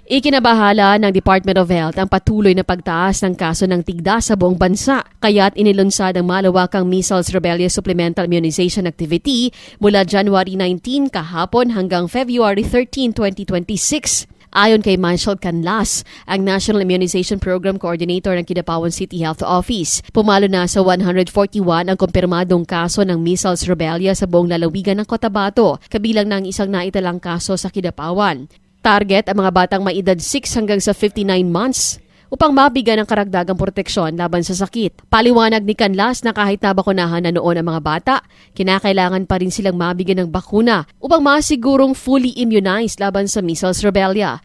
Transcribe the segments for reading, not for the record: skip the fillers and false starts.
Ikinabahala ng Department of Health ang patuloy na pagtaas ng kaso ng tigda sa buong bansa, kaya't inilunsad ang malawakang measles rubella supplemental immunization activity mula January 19 kahapon hanggang February 13, 2026. Ayon kay Marshall Canlas, ang National Immunization Program Coordinator ng Kidapawan City Health Office, pumalo na sa 141 ang kumpirmadong kaso ng measles rubella sa buong lalawigan ng Cotabato, kabilang ng isang naitalang kaso sa Kidapawan. Target ang mga batang may edad 6 hanggang sa 59 months upang mabigyan ng karagdagang proteksyon laban sa sakit. Paliwanag ni Canlas na kahit nabakunahan na noon ang mga bata, kinakailangan pa rin silang mabigyan ng bakuna upang masigurong fully immunized laban sa measles rubella.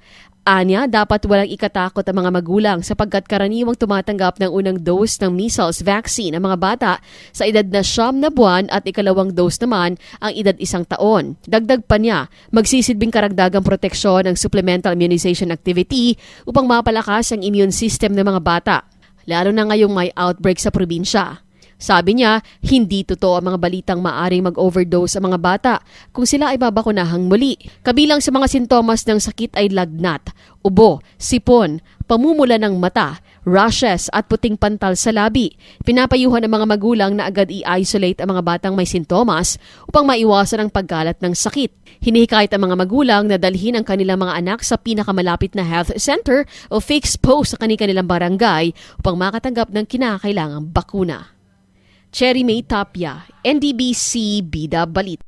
Anya, dapat walang ikatakot ang mga magulang sapagkat karaniwang tumatanggap ng unang dose ng measles vaccine ang mga bata sa edad na 9 na buwan at ikalawang dose naman ang edad 1 taon. Dagdag pa niya, magsisilbing karagdagang proteksyon ang supplemental immunization activity upang mapalakas ang immune system ng mga bata, lalo na ngayong may outbreak sa probinsya. Sabi niya, hindi totoo ang mga balitang maaring mag-overdose ang mga bata kung sila ay babakunahang muli. Kabilang sa mga sintomas ng sakit ay lagnat, ubo, sipon, pamumula ng mata, rashes at puting pantal sa labi. Pinapayuhan ang mga magulang na agad i-isolate ang mga batang may sintomas upang maiwasan ang pagkalat ng sakit. Hinihikayat ang mga magulang na dalhin ang kanilang mga anak sa pinakamalapit na health center o fixed post sa kanilang barangay upang makatanggap ng kinakailangang bakuna. Cherry May Tapia, NDBC Bida Balita.